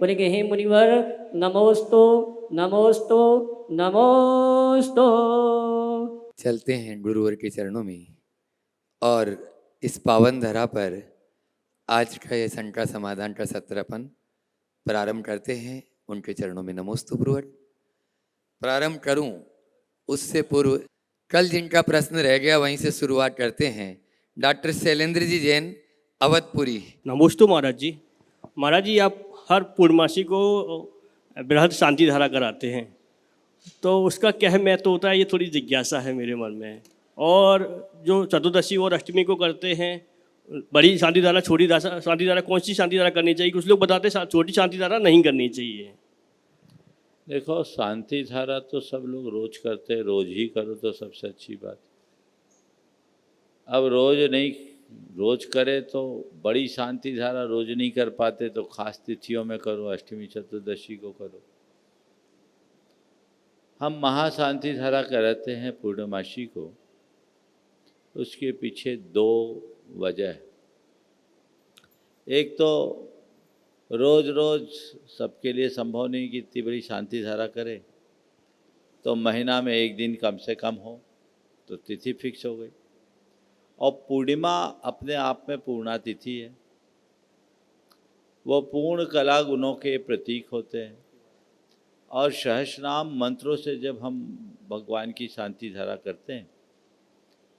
बोलेंगे हे मुनिवर नमोस्तु नमोस्तु नमोस्तु। चलते हैं गुरुवर के चरणों में और इस पावन धरा पर आज का ये संकट समाधान का सत्र अपन प्रारंभ करते हैं। उनके चरणों में नमोस्तु गुरुवर। प्रारंभ करूं उससे पूर्व कल जिनका प्रश्न रह गया वहीं से शुरुआत करते हैं। डॉक्टर शैलेंद्र जी जैन, अवधपुरी। नमोस्तु महाराज जी। महाराज जी, आप हर पूर्णमासी को बृहद शांति धारा कराते हैं, तो उसका क्या महत्व होता है, ये थोड़ी जिज्ञासा है मेरे मन में। और जो चतुर्दशी और अष्टमी को करते हैं बड़ी शांति धारा, छोटी शांति धारा, कौन सी शांति धारा करनी चाहिए? कुछ लोग बताते हैं छोटी शांति धारा नहीं करनी चाहिए। देखो, शांति धारा तो सब लोग रोज करते हैं, रोज ही करो तो सबसे अच्छी बात। अब रोज करे तो बड़ी शांति धारा रोज नहीं कर पाते तो खास तिथियों में करो, अष्टमी चतुर्दशी को करो। हम महाशांति धारा कराते हैं पूर्णमासी को, उसके पीछे दो वजह है। एक तो रोज रोज सबके लिए संभव नहीं कि इतनी बड़ी शांति धारा करे, तो महीना में एक दिन कम से कम हो तो तिथि फिक्स हो गई। और पूर्णिमा अपने आप में पूर्णा तिथि है, वो पूर्ण कला गुणों के प्रतीक होते हैं। और सहस्रनाम मंत्रों से जब हम भगवान की शांति धारा करते हैं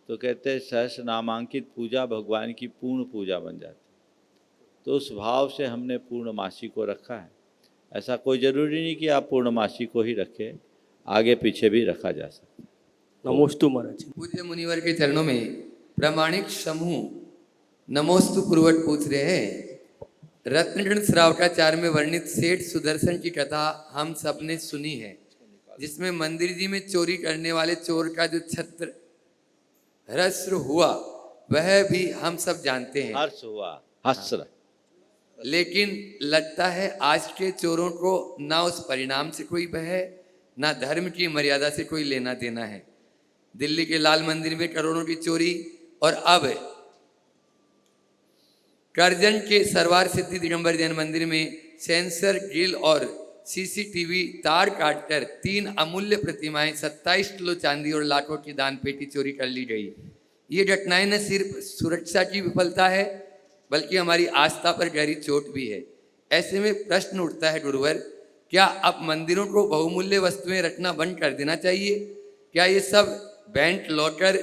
तो कहते हैं सहस्रनामांकित पूजा भगवान की पूर्ण पूजा बन जाती है। तो उस भाव से हमने पूर्णमासी को रखा है। ऐसा कोई ज़रूरी नहीं कि आप पूर्णमासी को ही रखें, आगे पीछे भी रखा जा सकता है। नमोस्तु महाराज। पूज्य मुनिवर के चरणों में प्रामाणिक समूह नमोस्तु पूर्वक पूछ रहे हैं। रत्नगण श्रावकाचार्य में वर्णित सेठ सुदर्शन की कथा हम सब ने सुनी है, जिसमें मंदिर जी में चोरी करने वाले चोर का जो छत्र हर्ष हुआ वह भी हम सब जानते हैं। हर्ष हुआ, हस्र। लेकिन लगता है आज के चोरों को ना उस परिणाम से कोई भय, ना धर्म की मर्यादा से कोई लेना देना है। दिल्ली के लाल मंदिर में करोड़ों की चोरी, और अब करजन के सरवार सिद्धि दिगंबर जैन मंदिर में सेंसर गिल और सीसीटीवी तार काटकर 3 अमूल्य प्रतिमाएं, 27 किलो चांदी और लाखों की दान पेटी चोरी कर ली गई। ये घटनाएं न सिर्फ सुरक्षा की विफलता है बल्कि हमारी आस्था पर गहरी चोट भी है। ऐसे में प्रश्न उठता है गुरुवर, क्या अब मंदिरों को बहुमूल्य वस्तुएं रखना बंद कर देना चाहिए? क्या ये सब बैंक लॉकर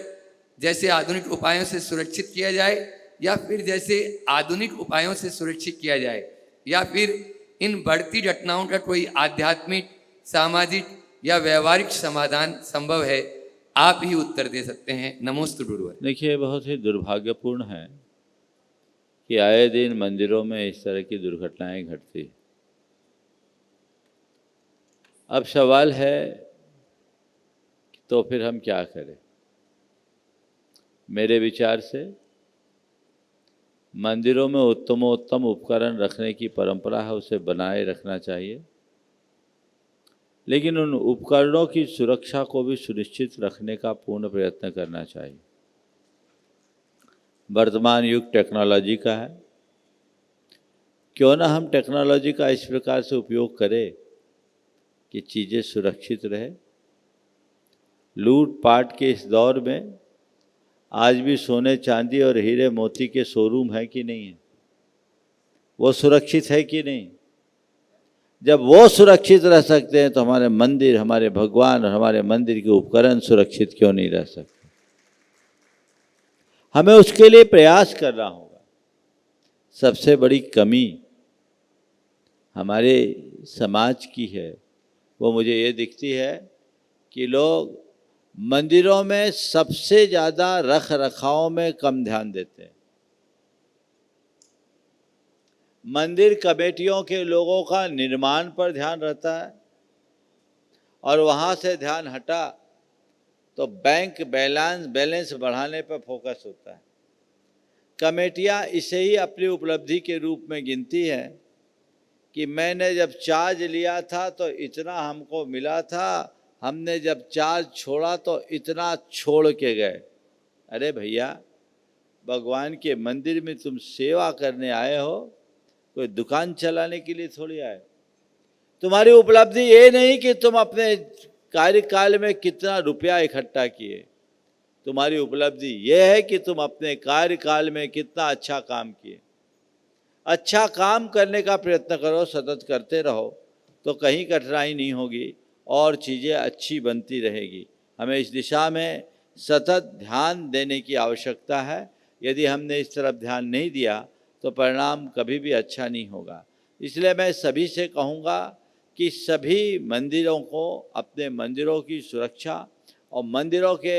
जैसे आधुनिक उपायों से सुरक्षित किया जाए, या फिर जैसे आधुनिक उपायों से सुरक्षित किया जाए, या फिर इन बढ़ती घटनाओं का कोई आध्यात्मिक, सामाजिक या व्यवहारिक समाधान संभव है? आप ही उत्तर दे सकते हैं। नमोस्तु गुरुवर। देखिए, बहुत ही दुर्भाग्यपूर्ण है कि आए दिन मंदिरों में इस तरह की दुर्घटनाएं घटती हैं। अब सवाल है तो फिर हम क्या करें? मेरे विचार से मंदिरों में उत्तमोत्तम उपकरण रखने की परंपरा है, उसे बनाए रखना चाहिए, लेकिन उन उपकरणों की सुरक्षा को भी सुनिश्चित रखने का पूर्ण प्रयत्न करना चाहिए। वर्तमान युग टेक्नोलॉजी का है, क्यों ना हम टेक्नोलॉजी का इस प्रकार से उपयोग करें कि चीज़ें सुरक्षित रहे। लूटपाट के इस दौर में आज भी सोने चांदी और हीरे मोती के शोरूम है कि नहीं है? वो सुरक्षित है कि नहीं? जब वो सुरक्षित रह सकते हैं तो हमारे मंदिर, हमारे भगवान और हमारे मंदिर के उपकरण सुरक्षित क्यों नहीं रह सकते? हमें उसके लिए प्रयास करना होगा। सबसे बड़ी कमी हमारे समाज की है, वो मुझे ये दिखती है कि लोग मंदिरों में सबसे ज़्यादा रख रखाव में कम ध्यान देते हैं। मंदिर कमेटियों के लोगों का निर्माण पर ध्यान रहता है और वहाँ से ध्यान हटा तो बैंक बैलेंस बढ़ाने पर फोकस होता है। कमेटियाँ इसे ही अपनी उपलब्धि के रूप में गिनती है कि मैंने जब चार्ज लिया था तो इतना हमको मिला था, हमने जब चार्ज छोड़ा तो इतना छोड़ के गए। अरे भैया, भगवान के मंदिर में तुम सेवा करने आए हो, कोई दुकान चलाने के लिए थोड़ी आए। तुम्हारी उपलब्धि ये नहीं कि तुम अपने कार्यकाल में कितना रुपया इकट्ठा किए, तुम्हारी उपलब्धि ये है कि तुम अपने कार्यकाल में कितना अच्छा काम किए। अच्छा काम करने का प्रयत्न करो, सतत करते रहो, तो कहीं कठिनाई नहीं होगी और चीज़ें अच्छी बनती रहेगी। हमें इस दिशा में सतत ध्यान देने की आवश्यकता है। यदि हमने इस तरफ ध्यान नहीं दिया तो परिणाम कभी भी अच्छा नहीं होगा। इसलिए मैं सभी से कहूँगा कि सभी मंदिरों को अपने मंदिरों की सुरक्षा और मंदिरों के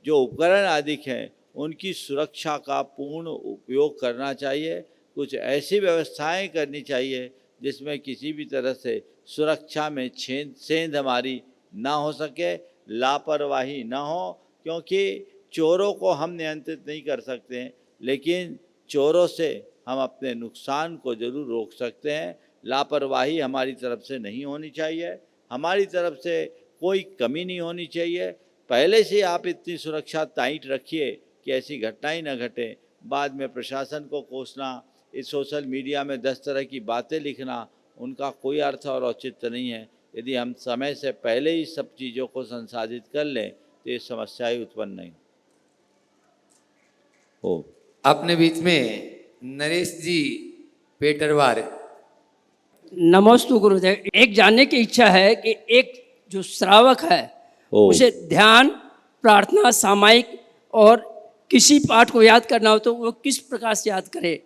जो उपकरण आदि हैं उनकी सुरक्षा का पूर्ण उपयोग करना चाहिए। कुछ ऐसी व्यवस्थाएं करनी चाहिए जिसमें किसी भी तरह से सुरक्षा में सेंध हमारी ना हो सके, लापरवाही ना हो, क्योंकि चोरों को हम नियंत्रित नहीं कर सकते हैं, लेकिन चोरों से हम अपने नुकसान को जरूर रोक सकते हैं। लापरवाही हमारी तरफ से नहीं होनी चाहिए, हमारी तरफ से कोई कमी नहीं होनी चाहिए। पहले से आप इतनी सुरक्षा टाइट रखिए कि ऐसी घटनाएं न घटे। बाद में प्रशासन को कोसना, इस सोशल मीडिया में 10 तरह की बातें लिखना, उनका कोई अर्थ और औचित्य नहीं है। यदि हम समय से पहले ही सब चीज़ों को संसाधित कर लें तो ये समस्याएं उत्पन्न नहीं हो। अपने बीच में नरेश जी पेटरवार। नमोस्तु गुरुदेव। एक जानने की इच्छा है कि एक जो श्रावक है ओ। उसे ध्यान, प्रार्थना, सामायिक और किसी पाठ को याद करना हो तो वो किस प्रकार से याद करे?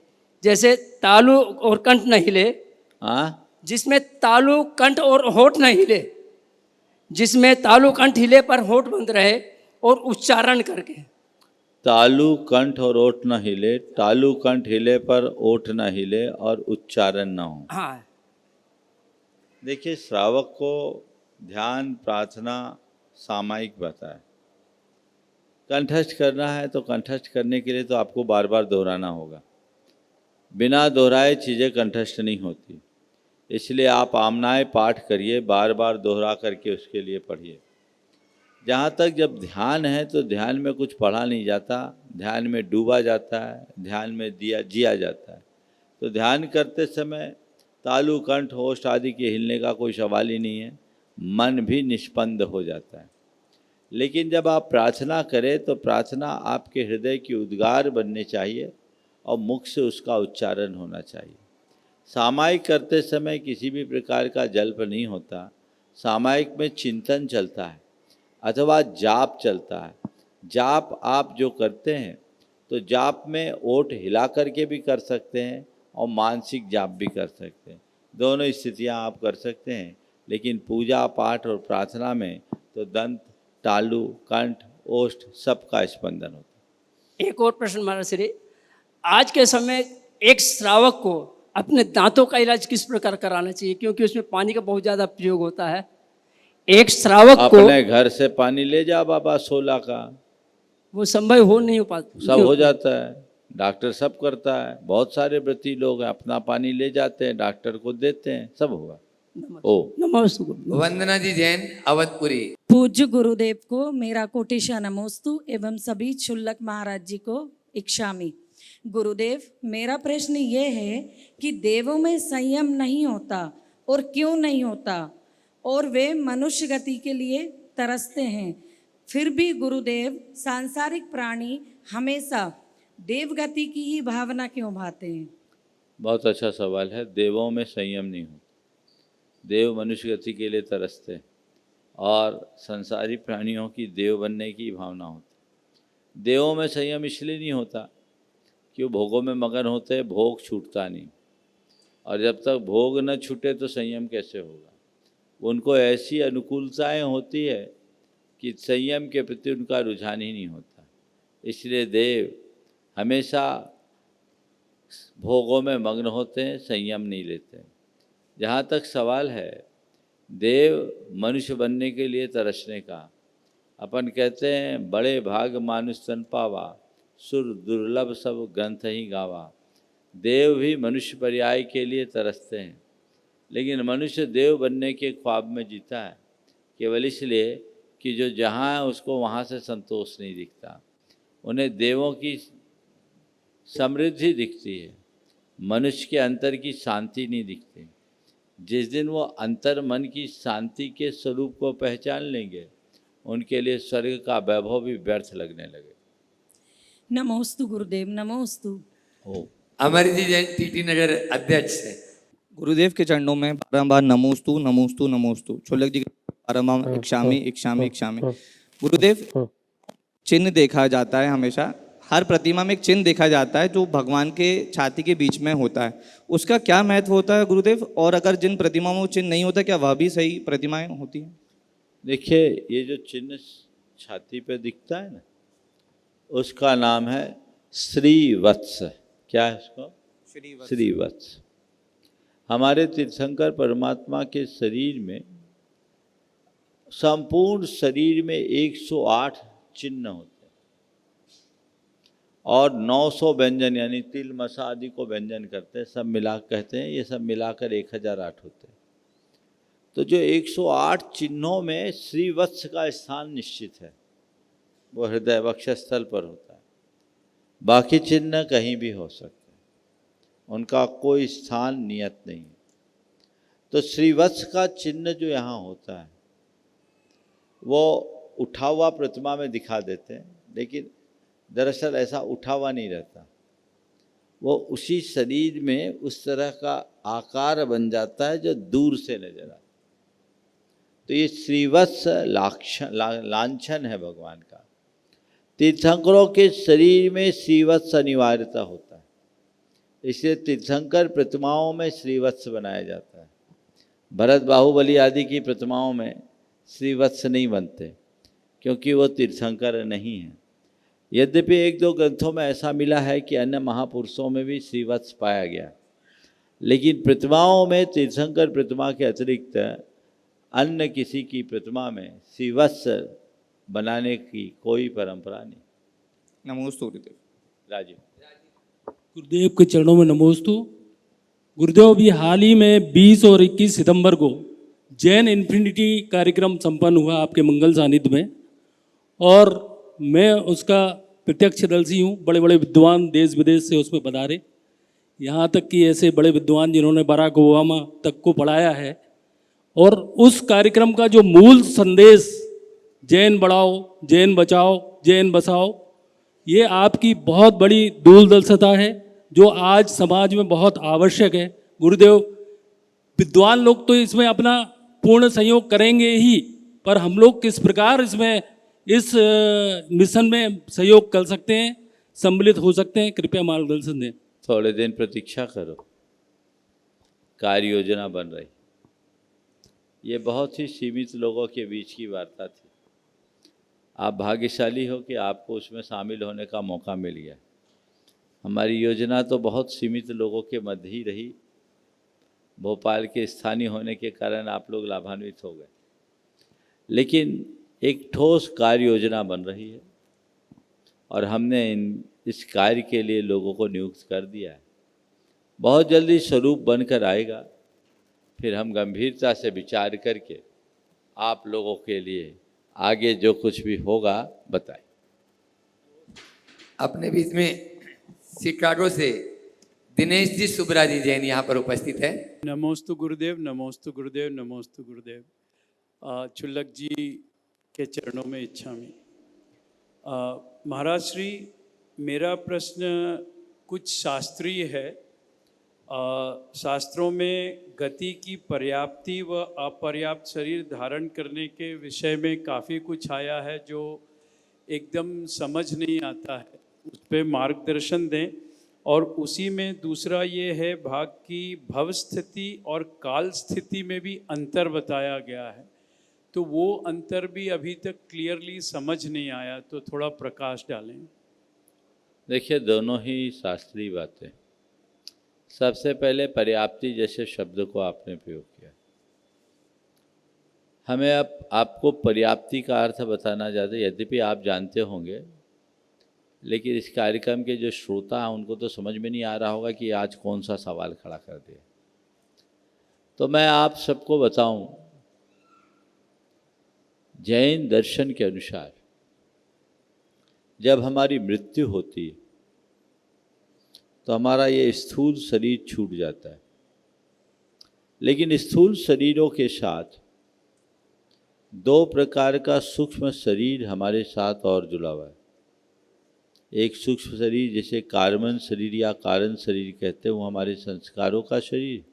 जैसे तालु और कंठ न हिले, जिसमें तालु, कंठ और होठ न हिले, जिसमें तालु कंठ हिले पर होठ बंद रहे और उच्चारण करके। तालु कंठ और ओठ न हिले, तालु कंठ हिले पर ओठ न हिले और उच्चारण न हो। हाँ। देखिए, श्रावक को ध्यान, प्रार्थना, सामायिक बताए। कंठस्थ करना है तो कंठस्थ करने के लिए तो आपको बार बार दोहराना होगा। बिना दोहराए चीज़ें कंठस्थ नहीं होती, इसलिए आप आमनाए पाठ करिए, बार बार दोहरा करके उसके लिए पढ़िए। जहाँ तक जब ध्यान है तो ध्यान में कुछ पढ़ा नहीं जाता, ध्यान में डूबा जाता है, ध्यान में जिया जाता है। तो ध्यान करते समय तालु, कंठ, होठ आदि के हिलने का कोई सवाल ही नहीं है, मन भी निष्पन्द हो जाता है। लेकिन जब आप प्रार्थना करें तो प्रार्थना आपके हृदय की उद्गार बननी चाहिए और मुख से उसका उच्चारण होना चाहिए। सामायिक करते समय किसी भी प्रकार का जल्प नहीं होता। सामायिक में चिंतन चलता है अथवा जाप चलता है। जाप आप जो करते हैं तो जाप में ओठ हिला करके भी कर सकते हैं और मानसिक जाप भी कर सकते हैं। दोनों स्थितियां आप कर सकते हैं, लेकिन पूजा पाठ और प्रार्थना में तो दंत, तालु, कंठ, ओष्ठ सबका स्पंदन होता है। एक और प्रश्न महाराज श्री, आज के समय एक श्रावक को अपने दांतों का इलाज किस प्रकार कराना चाहिए? क्योंकि उसमें पानी का बहुत ज़्यादा प्रयोग होता है। एक श्रावक को अपने घर से पानी ले जा बाबा 16 का, वो संभव हो नहीं हो पाता। सब हो जाता है। डॉक्टर सब करता है, बहुत सारे व्रती लोग हैं, अपना पानी ले जाते हैं, डॉक्टर को देते हैं, सब होगा। ओ नमस्ते। वंदना जी जैन, अवधपुरी। पूज्य गुरुदेव को मेरा कोटिशा नमोस्तु एवं सभी क्षुल्लक महाराज जी को इच्छामि। गुरुदेव, मेरा प्रश्न ये है कि देवों में संयम नहीं होता और क्यों नहीं होता, और वे मनुष्य गति के लिए तरसते हैं, फिर भी गुरुदेव सांसारिक प्राणी हमेशा देवगति की ही भावना क्यों भाते हैं? बहुत अच्छा सवाल है। देवों में संयम नहीं होता, देव मनुष्य गति के लिए तरसते हैं और संसारी प्राणियों की देव बनने की भावना होती। देवों में संयम इसलिए नहीं होता कि वो भोगों में मगन होते हैं, भोग छूटता नहीं, और जब तक भोग न छूटे तो संयम कैसे होगा। उनको ऐसी अनुकूलताएं होती है कि संयम के प्रति उनका रुझान ही नहीं होता। इसलिए देव हमेशा भोगों में मग्न होते हैं, संयम नहीं लेते। जहाँ तक सवाल है देव मनुष्य बनने के लिए तरसने का, अपन कहते हैं बड़े भाग मानुष तन पावा, सुर दुर्लभ सब ग्रंथ ही गावा। देव भी मनुष्य पर्याय के लिए तरसते हैं, लेकिन मनुष्य देव बनने के ख्वाब में जीता है केवल इसलिए कि जो जहाँ है उसको वहाँ से संतोष नहीं दिखता। उन्हें देवों की समृद्धि दिखती है, मनुष्य के अंतर की शांति नहीं दिखती। जिस दिन वो अंतर मन की शांति के स्वरूप को पहचान लेंगे, उनके लिए स्वर्ग का वैभव भी व्यर्थ लगने लगे। नमोस्तु गुरुदेव, नमोस्तु। ओ अमर जी जैन टीटी नगर अध्यक्ष है। गुरुदेव के चरणों में बारंबार नमोस्तु नमोस्तु नमोस्तु। छोलक जी बारंबार इक्षामि इक्षामि इक्षामि। गुरुदेव, चिन्ह देखा जाता है हमेशा, हर प्रतिमा में एक चिन्ह देखा जाता है जो भगवान के छाती के बीच में होता है, उसका क्या महत्व होता है गुरुदेव? और अगर जिन प्रतिमाओं में वो चिन्ह नहीं होता, क्या वह भी सही प्रतिमाएं होती हैं? देखिए, ये जो चिन्ह छाती पे दिखता है ना, उसका नाम है श्रीवत्स। क्या है उसको? श्रीवत्स। हमारे तीर्थंकर परमात्मा के शरीर में, संपूर्ण शरीर में 108 चिन्ह होते हैं और 900 व्यंजन, यानी तिल मसा आदि को व्यंजन करते हैं, सब मिला कहते हैं, ये सब मिलाकर 1008 होते हैं। तो जो 108 चिन्हों में श्रीवत्स का स्थान निश्चित है, वो हृदय वक्षस्थल पर होता है। बाकी चिन्ह कहीं भी हो सकते हैं, उनका कोई स्थान नियत नहीं है। तो श्रीवत्स का चिन्ह जो यहाँ होता है वो उठा हुआ प्रतिमा में दिखा देते हैं, लेकिन दरअसल ऐसा उठा हुआ नहीं रहता, वो उसी शरीर में उस तरह का आकार बन जाता है जो दूर से नजर आता है। तो ये श्रीवत्स लांछन है भगवान का। तीर्थंकरों के शरीर में श्रीवत्स अनिवार्यता होता है, इसलिए तीर्थंकर प्रतिमाओं में श्रीवत्स बनाया जाता है। भरत बाहुबली आदि की प्रतिमाओं में श्रीवत्स नहीं बनते, क्योंकि वो तीर्थंकर नहीं है। यद्यपि एक दो ग्रंथों में ऐसा मिला है कि अन्य महापुरुषों में भी श्रीवत्स पाया गया, लेकिन प्रतिमाओं में तीर्थंकर प्रतिमा के अतिरिक्त अन्य किसी की प्रतिमा में श्रीवत्स बनाने की कोई परंपरा नहीं। नमोस्तु गुरुदेव। राजीव। गुरुदेव के चरणों में नमोस्तु। गुरुदेव, अभी हाल ही में 20 और 21 सितंबर को जैन इन्फिनिटी कार्यक्रम संपन्न हुआ आपके मंगल सानिध्य में, और मैं उसका प्रत्यक्षदर्शी हूँ। बड़े बड़े विद्वान देश विदेश से उसमें पधारे, यहाँ तक कि ऐसे बड़े विद्वान जिन्होंने बराक ओबामा तक को पढ़ाया है। और उस कार्यक्रम का जो मूल संदेश, जैन बढ़ाओ, जैन बचाओ, जैन बसाओ, ये आपकी बहुत बड़ी दूरदर्शिता है जो आज समाज में बहुत आवश्यक है। गुरुदेव, विद्वान लोग तो इसमें अपना पूर्ण सहयोग करेंगे ही, पर हम लोग किस प्रकार इसमें इस मिशन में सहयोग कर सकते हैं, सम्मिलित हो सकते हैं, कृपया मार्गदर्शन दें। थोड़े दिन प्रतीक्षा करो, कार्य योजना बन रही। ये बहुत ही सीमित लोगों के बीच की वार्ता थी। आप भाग्यशाली हो कि आपको उसमें शामिल होने का मौका मिल गया। हमारी योजना तो बहुत सीमित लोगों के मध्य ही रही। भोपाल के स्थानीय होने के कारण आप लोग लाभान्वित हो गए, लेकिन एक ठोस कार्य योजना बन रही है और हमने इस कार्य के लिए लोगों को नियुक्त कर दिया है। बहुत जल्दी स्वरूप बनकर आएगा, फिर हम गंभीरता से विचार करके आप लोगों के लिए आगे जो कुछ भी होगा बताएं। अपने बीच में शिकागो से दिनेश जी सुब्रा जी जैन यहाँ पर उपस्थित है। नमोस्तु गुरुदेव, नमोस्तु गुरुदेव, नमोस्तु गुरुदेव। चुल्लक जी के चरणों में इच्छामि। महाराज श्री, मेरा प्रश्न कुछ शास्त्रीय है। शास्त्रों में गति की पर्याप्ति व अपर्याप्त शरीर धारण करने के विषय में काफ़ी कुछ आया है जो एकदम समझ नहीं आता है, उस पर मार्गदर्शन दें। और उसी में दूसरा ये है भाग की भव स्थिति और काल स्थिति में भी अंतर बताया गया है, तो वो अंतर भी अभी तक क्लियरली समझ नहीं आया, तो थोड़ा प्रकाश डालें। देखिए, दोनों ही शास्त्रीय बातें। सबसे पहले पर्याप्ति जैसे शब्द को आपने प्रयोग किया। हमें अब आपको पर्याप्ति का अर्थ बताना चाहते, यद्यपि आप जानते होंगे, लेकिन इस कार्यक्रम के जो श्रोता हैं उनको तो समझ में नहीं आ रहा होगा कि आज कौन सा सवाल खड़ा कर दिया। तो मैं आप सबको बताऊं, जैन दर्शन के अनुसार जब हमारी मृत्यु होती है तो हमारा ये स्थूल शरीर छूट जाता है। लेकिन स्थूल शरीरों के साथ दो प्रकार का सूक्ष्म शरीर हमारे साथ और जुड़ा हुआ है। एक सूक्ष्म शरीर जिसे कार्बन शरीर या कारण शरीर कहते हैं, वो हमारे संस्कारों का शरीर,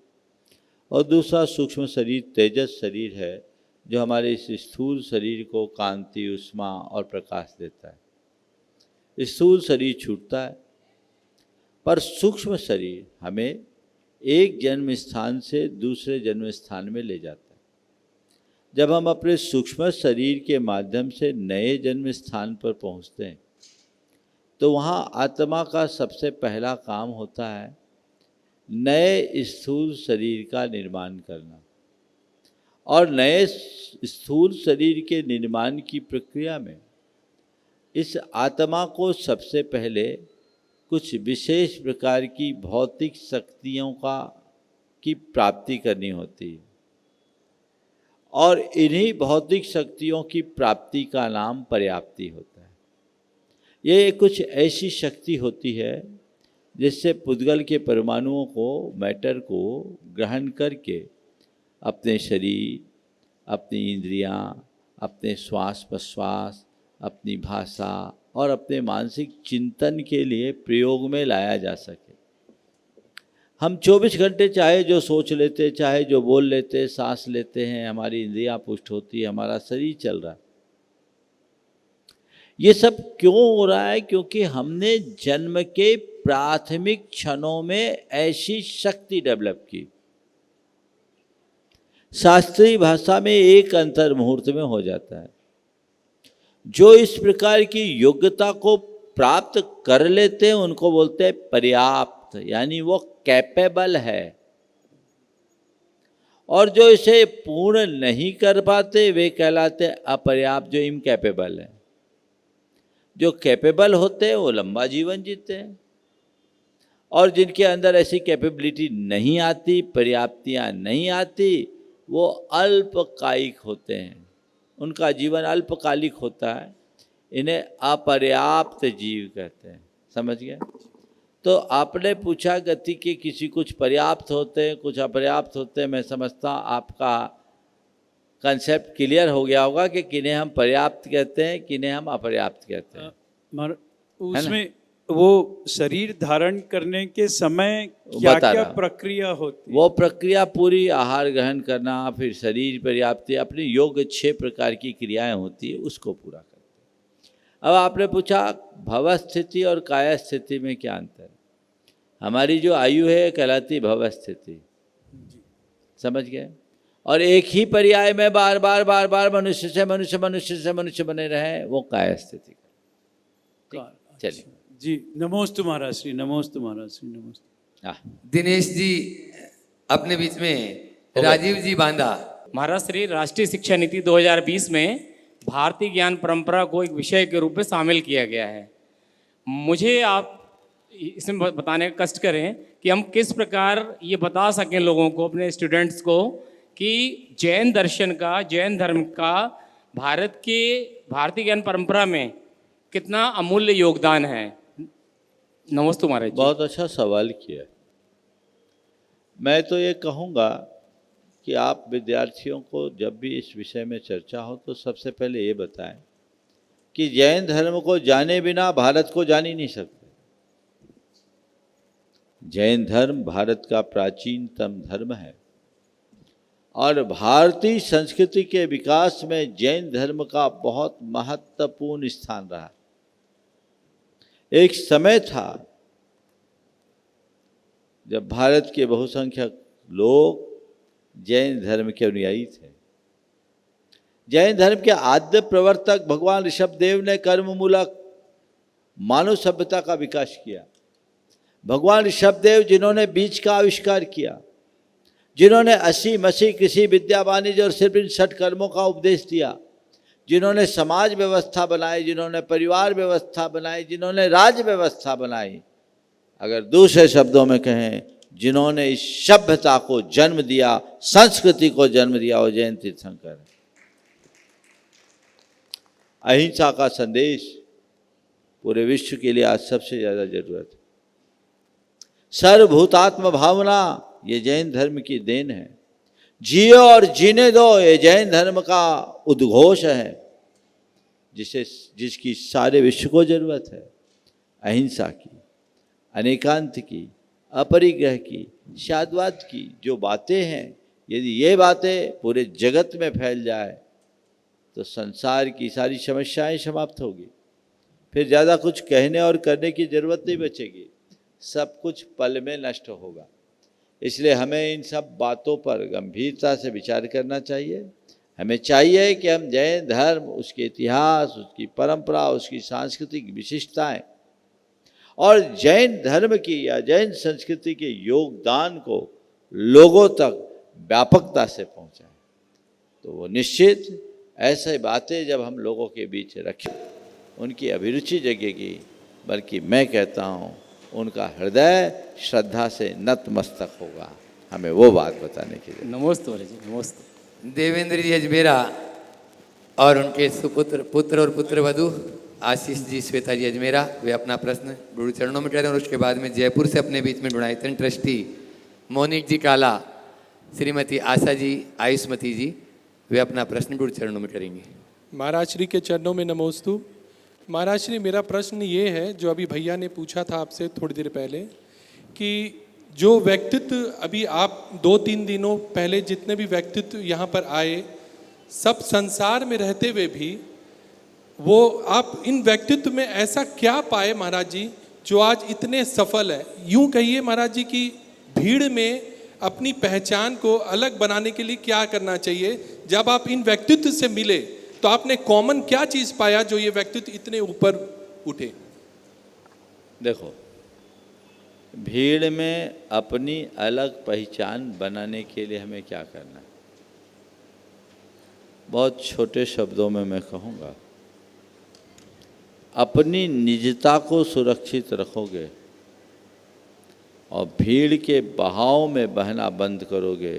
और दूसरा सूक्ष्म शरीर तेजस शरीर है, जो हमारे इस स्थूल शरीर को कांति, उष्मा और प्रकाश देता है। स्थूल शरीर छूटता है, पर सूक्ष्म शरीर हमें एक जन्म स्थान से दूसरे जन्म स्थान में ले जाता है। जब हम अपने सूक्ष्म शरीर के माध्यम से नए जन्म स्थान पर पहुंचते हैं, तो वहाँ आत्मा का सबसे पहला काम होता है नए स्थूल शरीर का निर्माण करना। और नए स्थूल शरीर के निर्माण की प्रक्रिया में इस आत्मा को सबसे पहले कुछ विशेष प्रकार की भौतिक शक्तियों की प्राप्ति करनी होती है, और इन्हीं भौतिक शक्तियों की प्राप्ति का नाम पर्याप्ति होता है। ये कुछ ऐसी शक्ति होती है जिससे पुद्गल के परमाणुओं को, मैटर को ग्रहण करके अपने शरीर, अपनी इंद्रियां, अपने श्वास प्रश्वास, अपनी भाषा और अपने मानसिक चिंतन के लिए प्रयोग में लाया जा सके। हम 24 घंटे चाहे जो सोच लेते, चाहे जो बोल लेते, सांस लेते हैं, हमारी इंद्रियां पुष्ट होती है, हमारा शरीर चल रहा है। ये सब क्यों हो रहा है? क्योंकि हमने जन्म के प्राथमिक क्षणों में ऐसी शक्ति डेवलप की। शास्त्रीय भाषा में एक अंतर मुहूर्त में हो जाता है। जो इस प्रकार की योग्यता को प्राप्त कर लेते हैं उनको बोलते हैं पर्याप्त, यानी वो कैपेबल है। और जो इसे पूर्ण नहीं कर पाते वे कहलाते हैं अपर्याप्त, जो इनकैपेबल है। जो कैपेबल होते हैं वो लंबा जीवन जीते हैं, और जिनके अंदर ऐसी कैपेबिलिटी नहीं आती, पर्याप्तियां नहीं आती, वो अल्पकायिक होते हैं, उनका जीवन अल्पकालिक होता है। इन्हें अपर्याप्त जीव कहते हैं। समझ गए? तो आपने पूछा गति के किसी कुछ पर्याप्त होते हैं, कुछ अपर्याप्त होते हैं। मैं समझता हूँ आपका कंसेप्ट क्लियर हो गया होगा कि किन्हें हम पर्याप्त कहते हैं, किन्हें हम अपर्याप्त कहते हैं। उसमें वो शरीर धारण करने के समय क्या क्या प्रक्रिया होती है? वो प्रक्रिया पूरी आहार ग्रहण करना, फिर शरीर पर्याप्ति, अपने योग 6 प्रकार की क्रियाएं होती है, उसको पूरा करते हैं। अब आपने पूछा भव स्थिति और काया स्थिति में क्या अंतर है? हमारी जो आयु है कहलाती भव स्थिति, समझ गए? और एक ही पर्याय में बार बार मनुष्य से मनुष्य बने रहे, वो काया स्थिति। चलिए जी, नमोस्तु महाराज श्री, नमोस्तु महाराज श्री, नमोस्तु। दिनेश जी अपने बीच में राजीव जी बांधा। महाराज श्री, राष्ट्रीय शिक्षा नीति 2020 में भारतीय ज्ञान परंपरा को एक विषय के रूप में शामिल किया गया है। मुझे आप इसमें बताने का कष्ट करें कि हम किस प्रकार ये बता सकें लोगों को, अपने स्टूडेंट्स को, कि जैन दर्शन का, जैन धर्म का भारतीय ज्ञान परंपरा में कितना अमूल्य योगदान है। नमस्ते महाराज। बहुत अच्छा सवाल किया। मैं तो ये कहूँगा कि आप विद्यार्थियों को जब भी इस विषय में चर्चा हो तो सबसे पहले ये बताएं कि जैन धर्म को जाने बिना भारत को जान ही नहीं सकते। जैन धर्म भारत का प्राचीनतम धर्म है, और भारतीय संस्कृति के विकास में जैन धर्म का बहुत महत्वपूर्ण स्थान रहा। एक समय था जब भारत के बहुसंख्यक लोग जैन धर्म के अनुयायी थे। जैन धर्म के आद्य प्रवर्तक भगवान ऋषभदेव ने कर्ममूलक मानव सभ्यता का विकास किया। भगवान ऋषभदेव जिन्होंने बीज का आविष्कार किया, जिन्होंने असी मसी कृषि विद्या वाणिज्य और सिर्फ इन 6 कर्मों का उपदेश दिया, जिन्होंने समाज व्यवस्था बनाई, जिन्होंने परिवार व्यवस्था बनाई, जिन्होंने राज्य व्यवस्था बनाई, अगर दूसरे शब्दों में कहें जिन्होंने इस सभ्यता को जन्म दिया, संस्कृति को जन्म दिया, वो जैन तीर्थंकर है। अहिंसा का संदेश पूरे विश्व के लिए आज सबसे ज़्यादा जरूरत है। सर्वभूतात्म भावना ये जैन धर्म की देन है। जियो और जीने दो ये जैन धर्म का उद्घोष है, जिसकी सारे विश्व को जरूरत है। अहिंसा की, अनेकांत की, अपरिग्रह की, शादवाद की जो बातें हैं, यदि ये बातें पूरे जगत में फैल जाए तो संसार की सारी समस्याएं समाप्त होगी। फिर ज़्यादा कुछ कहने और करने की ज़रूरत नहीं बचेगी, सब कुछ पल में नष्ट होगा। इसलिए हमें इन सब बातों पर गंभीरता से विचार करना चाहिए। हमें चाहिए कि हम जैन धर्म, उसके इतिहास, उसकी परंपरा, उसकी सांस्कृतिक विशिष्टताएं और जैन धर्म की या जैन संस्कृति के योगदान को लोगों तक व्यापकता से पहुंचाएं। तो वो निश्चित ऐसे बातें जब हम लोगों के बीच रखें, उनकी अभिरुचि जगेगी, बल्कि मैं कहता हूँ उनका हृदय श्रद्धा से नतमस्तक होगा। हमें वो बात बताने की जरूरत। नमोस्तु महाराज जी, नमोस्तु। देवेंद्र जी अजमेरा और उनके सुपुत्र पुत्र और पुत्रवधू आशीष जी, श्वेता जी अजमेरा, वे अपना प्रश्न गुरु चरणों में करें। और उसके बाद में जयपुर से अपने बीच में गुणायतन ट्रस्टी मोनिक जी काला, श्रीमती आशा जी, आयुष्मती जी, वे अपना प्रश्न गुरु चरणों में करेंगे। महाराज श्री के चरणों में नमोस्तु। महाराज श्री, मेरा प्रश्न ये है जो अभी भैया ने पूछा था आपसे थोड़ी देर पहले, कि जो व्यक्तित्व अभी आप 2-3 दिनों पहले जितने भी व्यक्तित्व यहाँ पर आए, सब संसार में रहते हुए भी वो आप इन व्यक्तित्व में ऐसा क्या पाए महाराज जी जो आज इतने सफल है? यूँ कहिए महाराज जी कि भीड़ में अपनी पहचान को अलग बनाने के लिए क्या करना चाहिए? जब आप इन व्यक्तित्व से मिले तो आपने कॉमन क्या चीज़ पाया जो ये व्यक्तित्व इतने ऊपर उठे? देखो, भीड़ में अपनी अलग पहचान बनाने के लिए हमें क्या करना है? बहुत छोटे शब्दों में मैं कहूँगा, अपनी निजता को सुरक्षित रखोगे और भीड़ के बहाव में बहना बंद करोगे,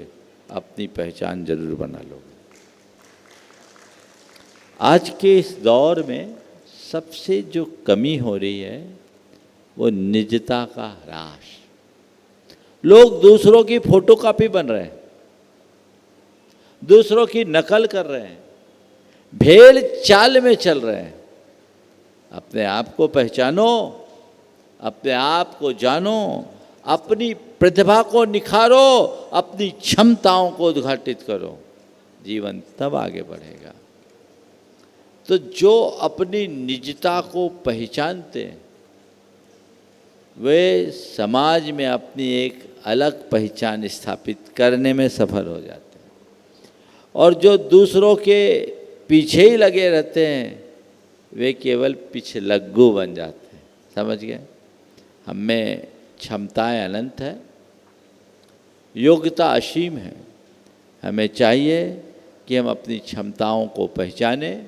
अपनी पहचान जरूर बना लोगे। आज के इस दौर में सबसे जो कमी हो रही है वो निजता का ह्रास। लोग दूसरों की फोटोकॉपी बन रहे हैं, दूसरों की नकल कर रहे हैं, भेड़ चाल में चल रहे हैं। अपने आप को पहचानो, अपने आप को जानो, अपनी प्रतिभा को निखारो, अपनी क्षमताओं को उद्घाटित करो, जीवन तब आगे बढ़ेगा। तो जो अपनी निजता को पहचानते हैं वे समाज में अपनी एक अलग पहचान स्थापित करने में सफल हो जाते हैं, और जो दूसरों के पीछे ही लगे रहते हैं वे केवल पिछलग्गू बन जाते हैं। समझ गए? हम में क्षमताएं अनंत है, योग्यता असीम है। हमें चाहिए कि हम अपनी क्षमताओं को पहचानें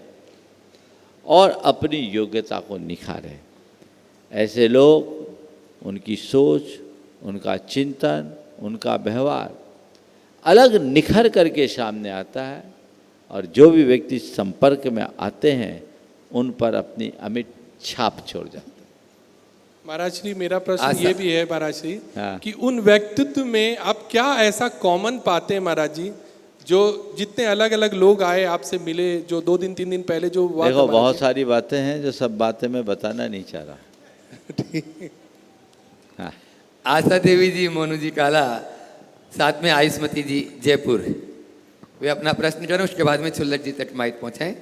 और अपनी योग्यता को निखारें। ऐसे लोग, उनकी सोच, उनका चिंतन, उनका व्यवहार अलग निखर करके सामने आता है, और जो भी व्यक्ति संपर्क में आते हैं उन पर अपनी अमिट छाप छोड़ जाते हैं। महाराज श्री, मेरा प्रश्न ये भी है महाराज श्री, हाँ। कि उन व्यक्तित्व में आप क्या ऐसा कॉमन पाते हैं महाराज जी, जो जितने अलग अलग लोग आए आपसे मिले, जो 2 दिन 3 दिन पहले जो देखो, बहुत सारी बातें हैं जो सब बातें मैं बताना नहीं चाह रहा। हाँ। आशा देवी जी, मोनू जी काला, साथ में आयुष्मती जी जयपुर, वे अपना प्रश्न करें। उसके बाद में छुल्लक जी तक माइक पहुँचाएं,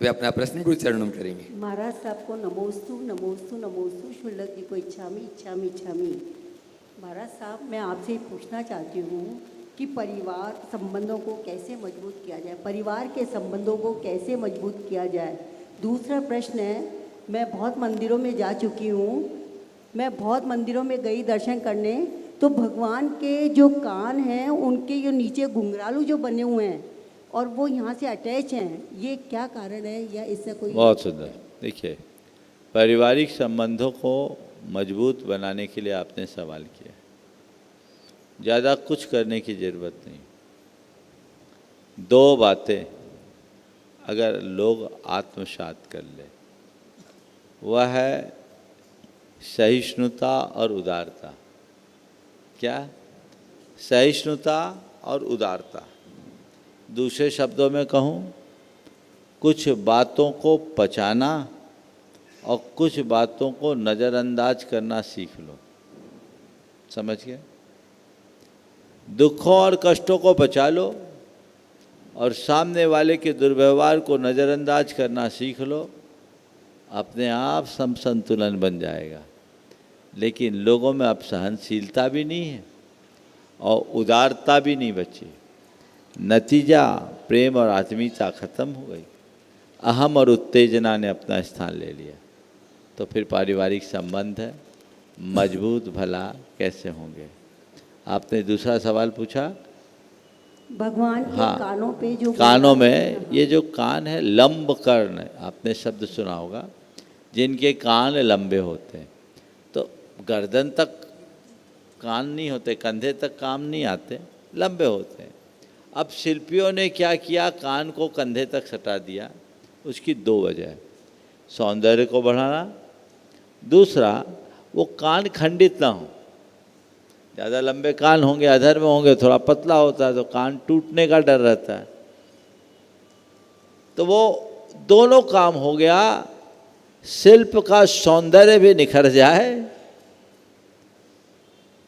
वे अपना प्रश्न गुरु चरणों में करेंगे। महाराज साहब को नमोस्तु नमोस्तु नमोस्तु, शुल्लक जी को इच्छामी इच्छामी इच्छामी। महाराज साहब, मैं आपसे ही पूछना चाहती हूँ कि परिवार संबंधों को कैसे मजबूत किया जाए, परिवार के संबंधों को कैसे मजबूत किया जाए। दूसरा प्रश्न है, मैं बहुत मंदिरों में जा चुकी हूँ, मैं बहुत मंदिरों में गई दर्शन करने, तो भगवान के जो कान हैं उनके जो नीचे घुंघरालू जो बने हुए हैं और वो यहाँ से अटैच हैं, ये क्या कारण है, या इससे कोई? बहुत सुंदर। देखिए, पारिवारिक संबंधों को मजबूत बनाने के लिए आपने सवाल किया, ज़्यादा कुछ करने की ज़रूरत नहीं। 2 बातें अगर लोग आत्मसात कर ले, वह है सहिष्णुता और उदारता। क्या? सहिष्णुता और उदारता। दूसरे शब्दों में कहूँ, कुछ बातों को पचाना और कुछ बातों को नज़रअंदाज करना सीख लो। समझ गए? दुखों और कष्टों को पचा लो और सामने वाले के दुर्व्यवहार को नज़रअंदाज करना सीख लो, अपने आप संतुलन बन जाएगा। लेकिन लोगों में अब सहनशीलता भी नहीं है और उदारता भी नहीं बची। नतीजा प्रेम और आत्मीयता खत्म हो गई, अहम और उत्तेजना ने अपना स्थान ले लिया। तो फिर पारिवारिक संबंध है मजबूत भला कैसे होंगे? आपने दूसरा सवाल पूछा। भगवान के कानों पे जो कानों में ये जो कान है लंब कर्ण, आपने शब्द सुना होगा, जिनके कान लंबे होते हैं। तो गर्दन तक कान नहीं होते, कंधे तक काम नहीं आते, लंबे होते हैं। अब शिल्पियों ने क्या किया, कान को कंधे तक सटा दिया। उसकी दो वजह है, सौंदर्य को बढ़ाना, दूसरा वो कान खंडित ना हो। ज़्यादा लंबे कान होंगे, अधर में होंगे, थोड़ा पतला होता है तो कान टूटने का डर रहता है। तो वो दोनों काम हो गया, शिल्प का सौंदर्य भी निखर जाए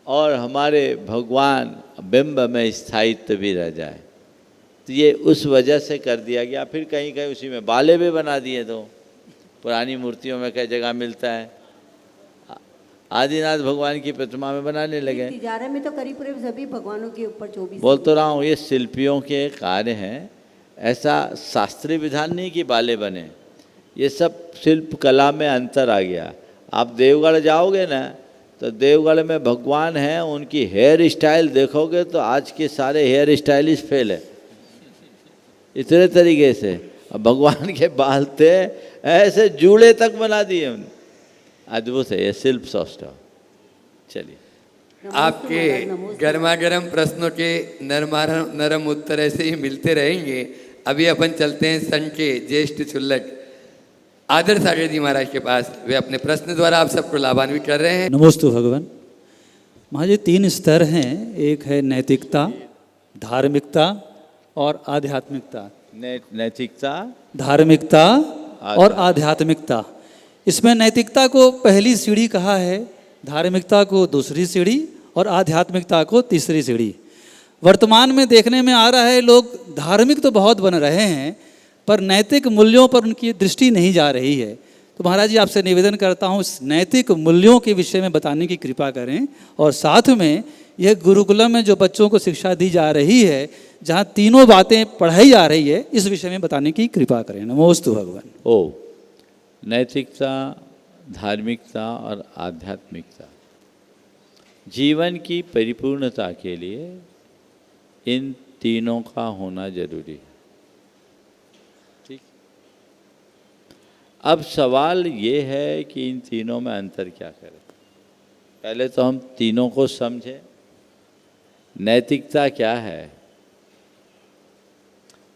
और हमारे भगवान बिंब में स्थायित्व भी रह जाए। तो ये उस वजह से कर दिया गया। फिर कहीं कहीं उसी में बाले भी बना दिए। तो पुरानी मूर्तियों में कई जगह मिलता है, आदिनाथ भगवान की प्रतिमा में बनाने लगे। तिजारा में तो करीब करीब सभी भगवानों के ऊपर 24 बोल तो रहा हूँ, ये शिल्पियों के कार्य हैं। ऐसा शास्त्रीय विधान नहीं कि बाले बने, ये सब शिल्प कला में अंतर आ गया। आप देवगढ़ जाओगे ना, तो देवगढ़ में भगवान हैं, उनकी हेयर स्टाइल देखोगे तो आज के सारे हेयर स्टाइलिस्ट फेल है, इतने तरीके से। अब भगवान के बाल थे ऐसे जूड़े तक बना दिए उन्होंने। अद्भुत है ये शिल्प सौष्ठव। चलिए, आपके गर्मा गर्म प्रश्नों के नरम उत्तर ऐसे ही मिलते रहेंगे। अभी अपन चलते हैं संघ के ज्येष्ठ क्षुल्लक आदर्श सागर जी महाराज के पास। वे अपने प्रश्न द्वारा आप सबको लाभान्वित कर रहे हैं। नमोस्तु भगवान। महाराज, 3 स्तर हैं, एक है नैतिकता, धार्मिकता और आध्यात्मिकता। नैतिकता, धार्मिकता और आध्यात्मिकता। इसमें नैतिकता को पहली सीढ़ी कहा है, धार्मिकता को दूसरी सीढ़ी और आध्यात्मिकता को तीसरी सीढ़ी। वर्तमान में देखने में आ रहा है लोग धार्मिक तो बहुत बन रहे हैं पर नैतिक मूल्यों पर उनकी दृष्टि नहीं जा रही है। तो महाराज जी, आपसे निवेदन करता हूँ इस नैतिक मूल्यों के विषय में बताने की कृपा करें, और साथ में यह गुरुकुलम में जो बच्चों को शिक्षा दी जा रही है, जहाँ तीनों बातें पढ़ाई जा रही है, इस विषय में बताने की कृपा करें। नमोस्तु भगवान। ओ, नैतिकता, धार्मिकता और आध्यात्मिकता जीवन की परिपूर्णता के लिए इन तीनों का होना जरूरी है। ठीक। अब सवाल ये है कि इन तीनों में अंतर क्या करें। पहले तो हम तीनों को समझें। नैतिकता क्या है,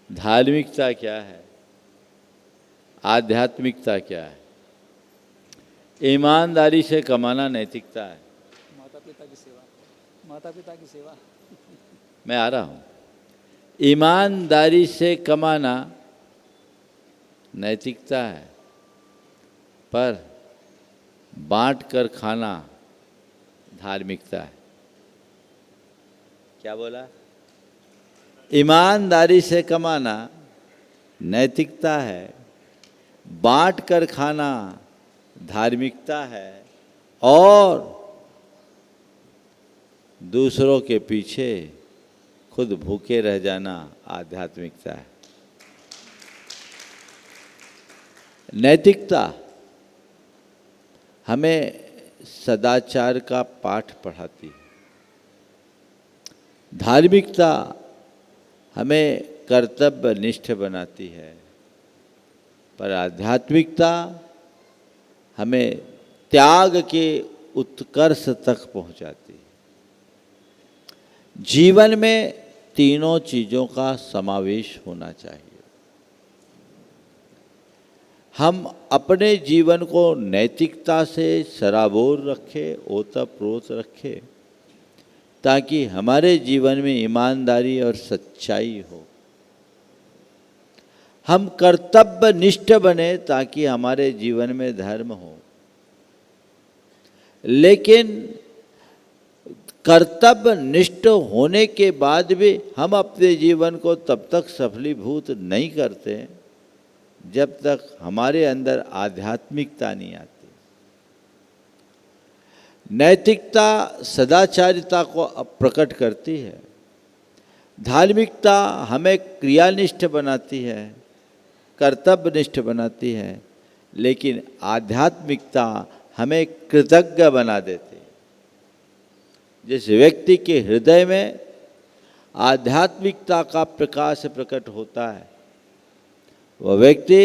धार्मिकता क्या है, आध्यात्मिकता क्या है। ईमानदारी से कमाना नैतिकता है। माता पिता की सेवा, माता पिता की सेवा। मैं आ रहा हूँ। ईमानदारी से कमाना नैतिकता है, पर बांट कर खाना धार्मिकता है। क्या बोला? ईमानदारी से कमाना नैतिकता है, बांट कर खाना धार्मिकता है, और दूसरों के पीछे खुद भूखे रह जाना आध्यात्मिकता है। नैतिकता हमें सदाचार का पाठ पढ़ाती है, धार्मिकता हमें कर्तव्यनिष्ठ बनाती है, पर आध्यात्मिकता हमें त्याग के उत्कर्ष तक पहुंचाती है। जीवन में तीनों चीज़ों का समावेश होना चाहिए। हम अपने जीवन को नैतिकता से सराबोर रखें, ओतप्रोत रखें, ताकि हमारे जीवन में ईमानदारी और सच्चाई हो। हम कर्तव्य निष्ठ बने ताकि हमारे जीवन में धर्म हो। लेकिन कर्तव्य निष्ठ होने के बाद भी हम अपने जीवन को तब तक सफलीभूत नहीं करते जब तक हमारे अंदर आध्यात्मिकता नहीं आती। नैतिकता सदाचारिता को प्रकट करती है। धार्मिकता हमें क्रियानिष्ठ बनाती है, कर्तव्यनिष्ठ बनाती है, लेकिन आध्यात्मिकता हमें कृतज्ञ बना देती है। जिस व्यक्ति के हृदय में आध्यात्मिकता का प्रकाश प्रकट होता है, वह व्यक्ति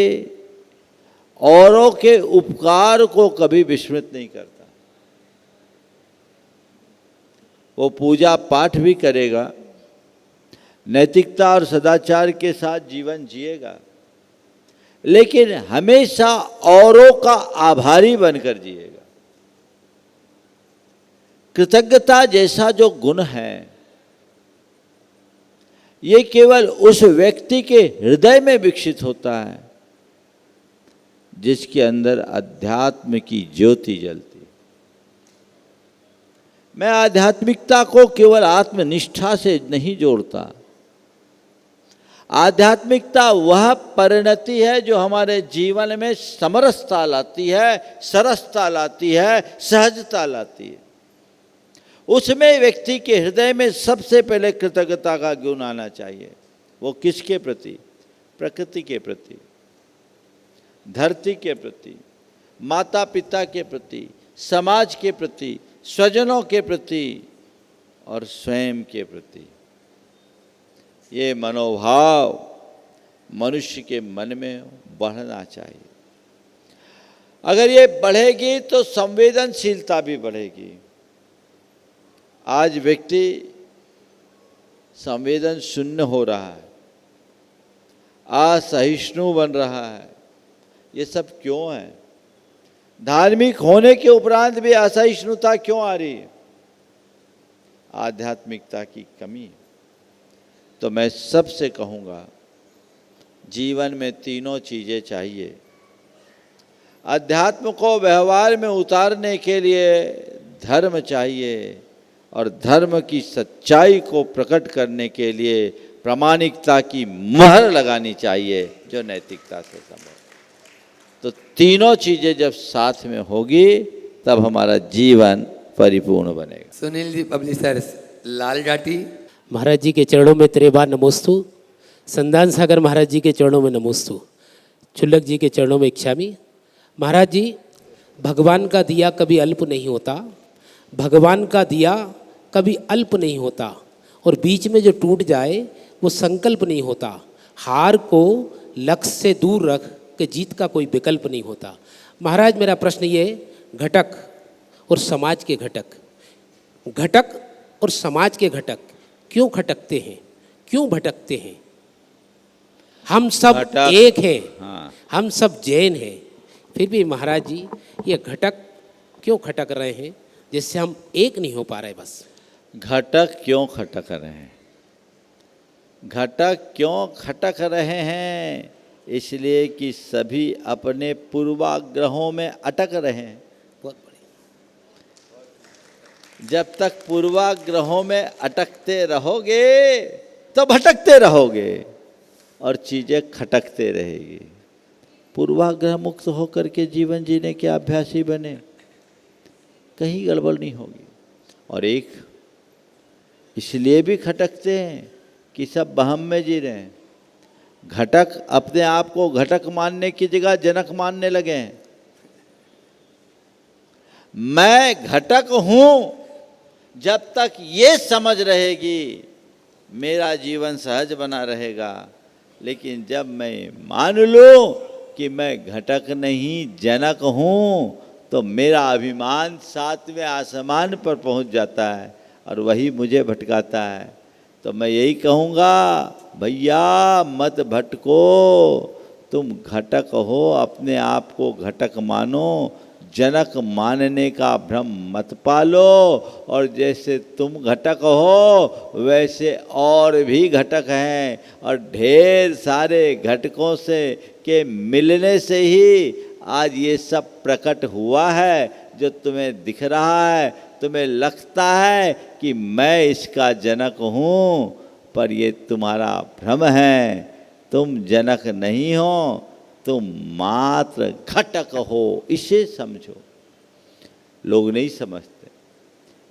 औरों के उपकार को कभी विस्मृत नहीं करता। वो पूजा पाठ भी करेगा, नैतिकता और सदाचार के साथ जीवन जिएगा, लेकिन हमेशा औरों का आभारी बनकर जिएगा। कृतज्ञता जैसा जो गुण है, ये केवल उस व्यक्ति के हृदय में विकसित होता है जिसके अंदर अध्यात्म की ज्योति जलती। मैं आध्यात्मिकता को केवल आत्मनिष्ठा से नहीं जोड़ता। आध्यात्मिकता वह परिणति है जो हमारे जीवन में समरसता लाती है, सरसता लाती है, सहजता लाती है। उसमें व्यक्ति के हृदय में सबसे पहले कृतज्ञता का गुण आना चाहिए। वो किसके प्रति? प्रकृति के प्रति, धरती के प्रति, माता पिता के प्रति, समाज के प्रति, स्वजनों के प्रति और स्वयं के प्रति। ये मनोभाव मनुष्य के मन में बढ़ना चाहिए। अगर ये बढ़ेगी तो संवेदनशीलता भी बढ़ेगी। आज व्यक्ति संवेदन शून्य हो रहा है, असहिष्णु बन रहा है। ये सब क्यों है? धार्मिक होने के उपरांत भी असहिष्णुता क्यों आ रही है? आध्यात्मिकता की कमी है। तो मैं सबसे कहूँगा, जीवन में तीनों चीज़ें चाहिए। अध्यात्म को व्यवहार में उतारने के लिए धर्म चाहिए, और धर्म की सच्चाई को प्रकट करने के लिए प्रामाणिकता की मुहर लगानी चाहिए जो नैतिकता से संभव। तो तीनों चीज़ें जब साथ में होगी तब हमारा जीवन परिपूर्ण बनेगा। सुनील जी, पब्लिशर्स, लाल घाटी। महाराज जी के चरणों में त्रिबार नमोस्तु। संदान सागर महाराज जी के चरणों में नमोस्तु। छुल्लक जी के चरणों में इच्छामी। महाराज जी, भगवान का दिया कभी अल्प नहीं होता, भगवान का दिया कभी अल्प नहीं होता, और बीच में जो टूट जाए वो संकल्प नहीं होता। हार को लक्ष्य से दूर रख के जीत का कोई विकल्प नहीं होता। महाराज, मेरा प्रश्न ये, घटक और समाज के घटक, घटक और समाज के घटक क्यों खटकते हैं, क्यों भटकते हैं? हम सब एक हैं, हाँ। हम सब जैन हैं, फिर भी महाराज जी ये घटक क्यों खटक रहे हैं जिससे हम एक नहीं हो पा रहे? बस घटक क्यों खटक रहे हैं? घटक क्यों खटक रहे हैं? इसलिए कि सभी अपने पूर्वाग्रहों में अटक रहे हैं। बहुत बढ़िया। जब तक पूर्वाग्रहों में अटकते रहोगे तो भटकते रहोगे और चीज़ें खटकते रहेगी। पूर्वाग्रह मुक्त होकर के जीवन जीने के अभ्यासी बने, कहीं गड़बड़ नहीं होगी। और एक इसलिए भी खटकते हैं कि सब वहम में जी रहे हैं। घटक अपने आप को घटक मानने की जगह जनक मानने लगे हैं। मैं घटक हूं, जब तक ये समझ रहेगी मेरा जीवन सहज बना रहेगा। लेकिन जब मैं मान लूं कि मैं घटक नहीं जनक हूं, तो मेरा अभिमान 7वें आसमान पर पहुंच जाता है और वही मुझे भटकाता है। तो मैं यही कहूँगा, भैया मत भटको, तुम घटक हो, अपने आप को घटक मानो। जनक मानने का भ्रम मत पालो, और जैसे तुम घटक हो वैसे और भी घटक हैं, और ढेर सारे घटकों से के मिलने से ही आज ये सब प्रकट हुआ है। जो तुम्हें दिख रहा है, तुम्हें लगता है कि मैं इसका जनक हूँ, पर ये तुम्हारा भ्रम है। तुम जनक नहीं हो, तुम मात्र घटक हो, इसे समझो। लोग नहीं समझते।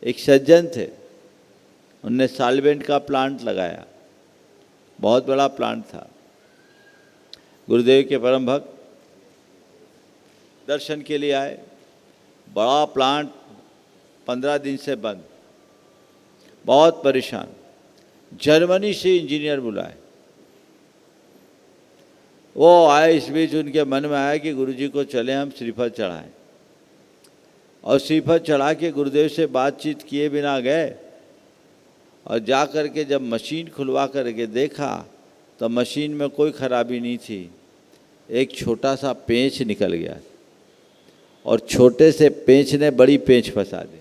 एक सज्जन थे, उनने सॉल्वेंट का प्लांट लगाया, बहुत बड़ा प्लांट था। गुरुदेव के परम भक्त दर्शन के लिए आए। बड़ा प्लांट 15 दिन से बंद, बहुत परेशान। जर्मनी से इंजीनियर बुलाए। वो आए, इस बीच उनके मन में आया कि गुरुजी को चले हम श्रीफल चढ़ाएं, और श्रीफल चढ़ा के गुरुदेव से बातचीत किए बिना गए, और जा कर के जब मशीन खुलवा करके देखा तो मशीन में कोई खराबी नहीं थी। एक छोटा सा पेंच निकल गया, और छोटे से पेंच ने बड़ी पेंच फंसा दी।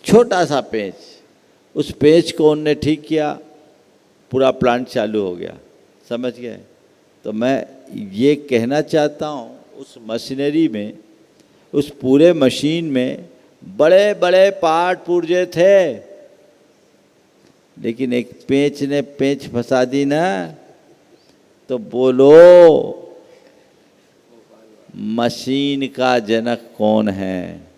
छोटा सा पेंच, उस पेंच को उनने ठीक किया, पूरा प्लांट चालू हो गया। समझ गए? तो मैं ये कहना चाहता हूँ, उस मशीनरी में, उस पूरे मशीन में बड़े बड़े पार्ट पुर्जे थे, लेकिन एक पेंच ने पेंच फंसा दी ना, तो बोलो मशीन का जनक कौन है?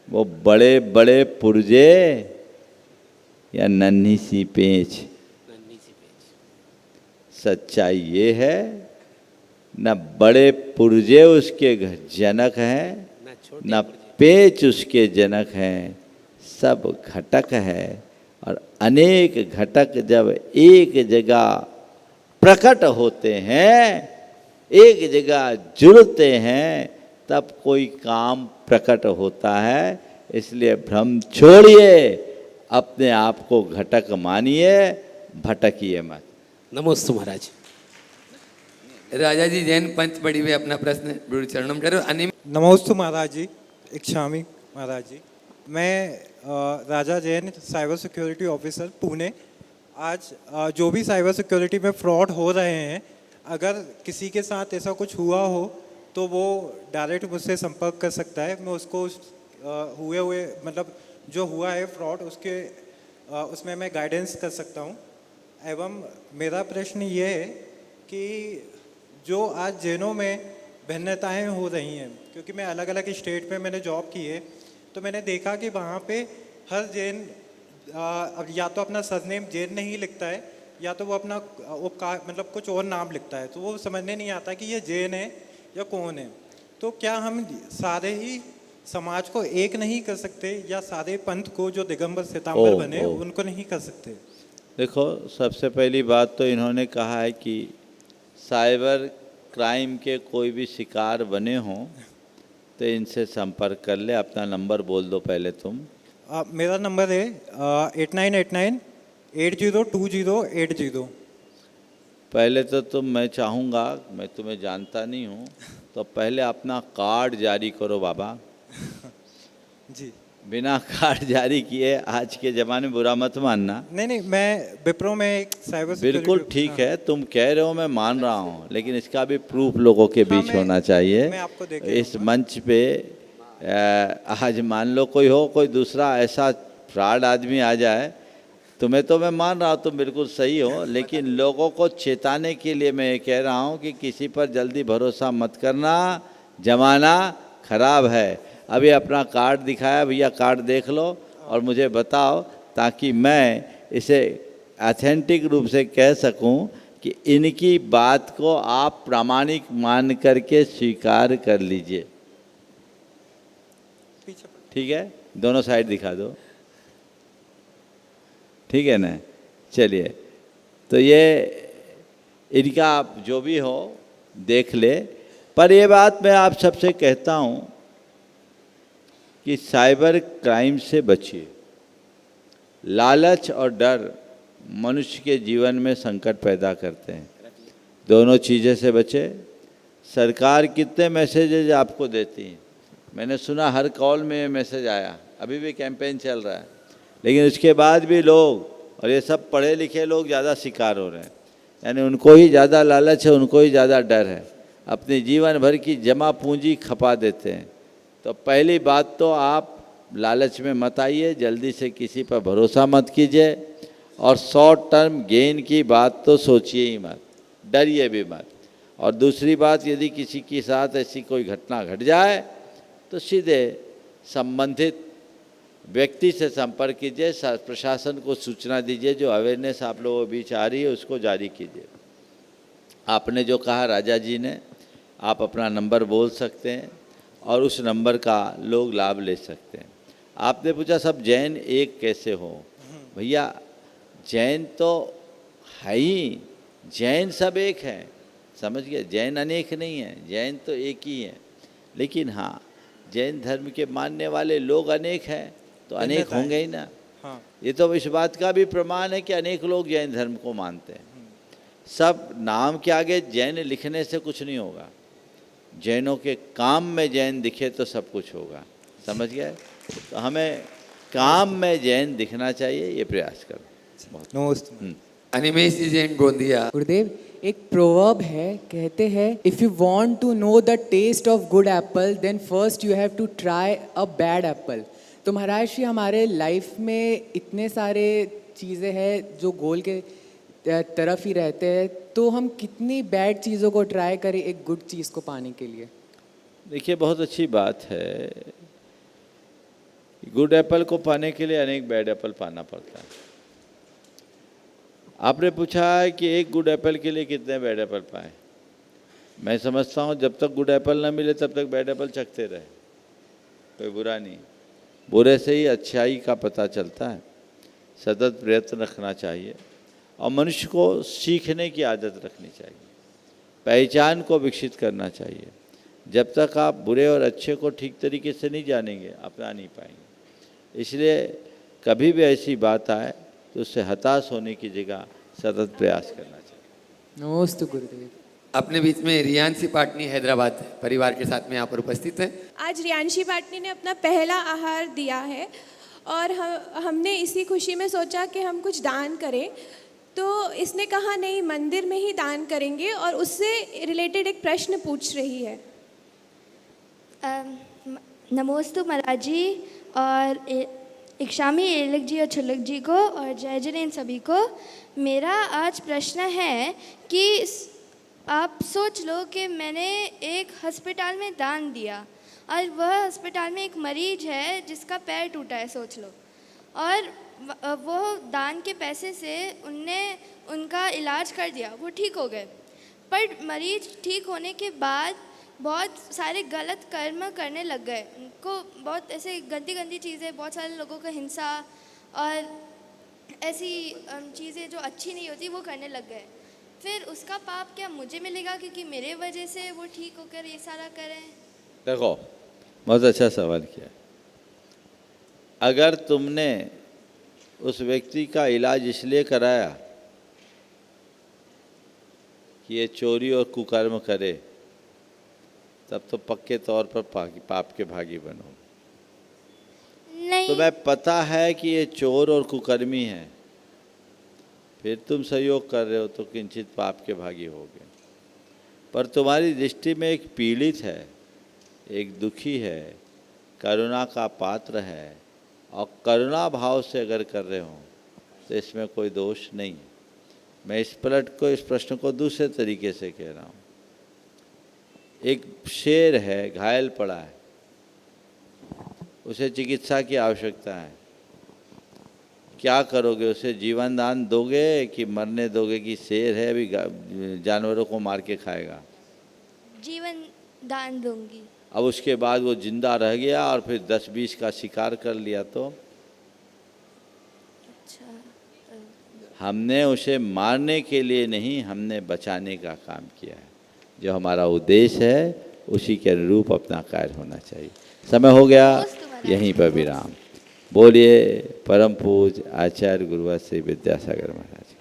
वो बड़े बड़े पुर्जे या नन्ही सी पेंच? सच्चाई ये है, न बड़े पुर्जे उसके जनक हैं, न पेच उसके जनक हैं, सब घटक है। और अनेक घटक जब एक जगह प्रकट होते हैं, एक जगह जुड़ते हैं, तब कोई काम प्रकट होता है। इसलिए भ्रम छोड़िए, अपने आप को घटक मानिए, भटकिए मत। नमोस्तु महाराज। राजा जी जैन पंच बड़ी हुए अपना प्रश्न गुरु चरणों में करो। नमोस्तु महाराज जी, इक्षामी महाराज जी। मैं Raja Jain, cyber security officer, Pune. आज जो भी साइबर सिक्योरिटी में फ्रॉड हो रहे हैं, अगर किसी के साथ ऐसा कुछ हुआ हो तो वो डायरेक्ट मुझसे संपर्क कर सकता है। मैं उसको हुए मतलब जो हुआ है फ्रॉड, उसमें मैं गाइडेंस कर सकता हूँ। एवं मेरा प्रश्न ये है कि जो आज जैनों में भिन्नताएं हो रही हैं, क्योंकि मैं अलग अलग स्टेट में मैंने जॉब की है, तो मैंने देखा कि वहाँ पे हर जैन या तो अपना सरनेम जैन नहीं लिखता है, या तो वो अपना मतलब कुछ और नाम लिखता है। तो वो समझने नहीं आता कि ये जैन है या कौन है। तो क्या हम सारे ही समाज को एक नहीं कर सकते, या सारे पंथ को जो दिगंबर श्वेतांबर बने उनको नहीं कर सकते? देखो, सबसे पहली बात तो इन्होंने कहा है कि साइबर क्राइम के कोई भी शिकार बने हों तो इनसे संपर्क कर ले। अपना नंबर बोल दो पहले तुम। मेरा नंबर है 8989802080। पहले तो मैं चाहूँगा, मैं तुम्हें जानता नहीं हूँ, तो पहले अपना कार्ड जारी करो बाबा। जी। बिना कार्ड जारी किए आज के ज़माने में बुरा मत मानना। नहीं, मैं विप्रो में एक साइबर बिल्कुल ठीक है, तुम कह रहे हो, मैं मान रहा हूँ, लेकिन इसका भी प्रूफ लोगों के बीच होना चाहिए। मैं आपको इस मंच पे आज मान लो कोई दूसरा ऐसा फ्रॉड आदमी आ जाए, तुम्हें तो मैं मान रहा हूँ, तुम बिल्कुल सही हो, लेकिन लोगों को चेताने के लिए मैं ये कह रहा हूँ कि किसी पर जल्दी भरोसा मत करना, ज़माना खराब है। अभी अपना कार्ड दिखाया, भैया कार्ड देख लो और मुझे बताओ, ताकि मैं इसे ऑथेंटिक रूप से कह सकूं कि इनकी बात को आप प्रामाणिक मान करके स्वीकार कर लीजिए। ठीक है, दोनों साइड दिखा दो, ठीक है ना? चलिए, तो ये इनका आप जो भी हो देख ले। पर ये बात मैं आप सबसे कहता हूँ कि साइबर क्राइम से बचिए। लालच और डर मनुष्य के जीवन में संकट पैदा करते हैं। दोनों चीज़ें से बचे। सरकार कितने मैसेजेज आपको देती है? मैंने सुना हर कॉल में मैसेज आया, अभी भी कैंपेन चल रहा है, लेकिन उसके बाद भी लोग, और ये सब पढ़े लिखे लोग ज़्यादा शिकार हो रहे हैं, यानी उनको ही ज़्यादा लालच है, उनको ही ज़्यादा डर है, अपने जीवन भर की जमा पूंजी खपा देते हैं। तो पहली बात तो आप लालच में मत आइए, जल्दी से किसी पर भरोसा मत कीजिए, और शॉर्ट टर्म गेन की बात तो सोचिए ही मत, डरिए भी मत। और दूसरी बात, यदि किसी के साथ ऐसी कोई घटना घट जाए तो सीधे संबंधित व्यक्ति से संपर्क कीजिए, प्रशासन को सूचना दीजिए, जो अवेयरनेस आप लोगों के बीच आ रही है उसको जारी कीजिए। आपने जो कहा राजा जी ने, आप अपना नंबर बोल सकते हैं और उस नंबर का लोग लाभ ले सकते हैं। आपने पूछा सब जैन एक कैसे हो? भैया जैन तो है ही, जैन सब एक हैं, समझ गए? जैन अनेक नहीं है, जैन तो एक ही है। लेकिन हाँ, जैन धर्म के मानने वाले लोग अनेक हैं तो अनेक होंगे ही ना। हाँ। ये तो इस बात का भी प्रमाण है कि अनेक लोग जैन धर्म को मानते हैं। सब नाम के आगे जैन लिखने से कुछ नहीं होगा, जैनों के काम में जैन दिखे तो सब कुछ होगा, समझ गए? तो हमें काम में जैन दिखना चाहिए, ये प्रयास करो। नमस्ते। अनिमेश जी जैन गोंदिया। गुरुदेव, एक प्रोवर्ब है, कहते हैं if you want to know the taste of good apple then first you have to try a bad apple. तो महाराज श्री, हमारे लाइफ में इतने सारे चीज़ें हैं जो गोल के तरफ ही रहते हैं, तो हम कितनी बैड चीज़ों को ट्राई करें एक गुड चीज़ को पाने के लिए? देखिए, बहुत अच्छी बात है, गुड एप्पल को पाने के लिए अनेक बैड एप्पल पाना पड़ता है। आपने पूछा है कि एक गुड एप्पल के लिए कितने बैड एप्पल पाएँ। मैं समझता हूँ जब तक गुड एप्पल ना मिले तब तक बैड एप्पल चखते रहे, कोई बुरा नहीं। बुरे से ही अच्छाई का पता चलता है। सतत प्रयत्न रखना चाहिए और मनुष्य को सीखने की आदत रखनी चाहिए, पहचान को विकसित करना चाहिए। जब तक आप बुरे और अच्छे को ठीक तरीके से नहीं जानेंगे, अपना नहीं पाएंगे। इसलिए कभी भी ऐसी बात आए तो उससे हताश होने की जगह सतत प्रयास करना चाहिए। नमस्ते गुरुदेव। अपने बीच में रियांशी पाटनी हैदराबाद परिवार के साथ में यहाँ पर उपस्थित हैं। आज रियांशी पाटनी ने अपना पहला आहार दिया है और हमने इसी खुशी में सोचा कि हम कुछ दान करें, तो इसने कहा नहीं, मंदिर में ही दान करेंगे, और उससे रिलेटेड एक प्रश्न पूछ रही है। नमोस्तु महाराज जी और इक्षामी एलक जी और छुल्लक जी को और जय जैन सभी को। मेरा आज प्रश्न है कि आप सोच लो कि मैंने एक अस्पताल में दान दिया और वह अस्पताल में एक मरीज है जिसका पैर टूटा है, सोच लो, और वो दान के पैसे से उनने उनका इलाज कर दिया, वो ठीक हो गए। पर मरीज ठीक होने के बाद बहुत सारे गलत कर्म करने लग गए, उनको बहुत ऐसे गंदी गंदी चीज़ें, बहुत सारे लोगों का हिंसा और ऐसी चीज़ें जो अच्छी नहीं होती वो करने लग गए। फिर उसका पाप क्या मुझे मिलेगा क्योंकि मेरे वजह से वो ठीक होकर ये सारा करें? देखो, बहुत अच्छा सवाल किया। अगर तुमने उस व्यक्ति का इलाज इसलिए कराया कि ये चोरी और कुकर्म करे, तब तो पक्के तौर पर पाप के भागी बनो। नहीं। तुम्हें पता है कि ये चोर और कुकर्मी है, फिर तुम सहयोग कर रहे हो तो किंचित पाप के भागी होगे। पर तुम्हारी दृष्टि में एक पीड़ित है, एक दुखी है, करुणा का पात्र है, और करुणा भाव से अगर कर रहे हो तो इसमें कोई दोष नहीं। मैं इस प्रश्न को दूसरे तरीके से कह रहा हूँ। एक शेर है, घायल पड़ा है, उसे चिकित्सा की आवश्यकता है, क्या करोगे? उसे जीवन दान दोगे कि मरने दोगे? कि शेर है अभी जानवरों को मार के खाएगा? जीवन दान दूंगी। अब उसके बाद वो जिंदा रह गया और फिर 10-20 का शिकार कर लिया तो? अच्छा। हमने उसे मारने के लिए नहीं, हमने बचाने का काम किया है। जो हमारा उद्देश्य है उसी के अनुरूप अपना कार्य होना चाहिए। समय हो गया, यहीं पर विराम। बोलिए परम पूज्य आचार्य गुरुवर श्री विद्यासागर महाराज।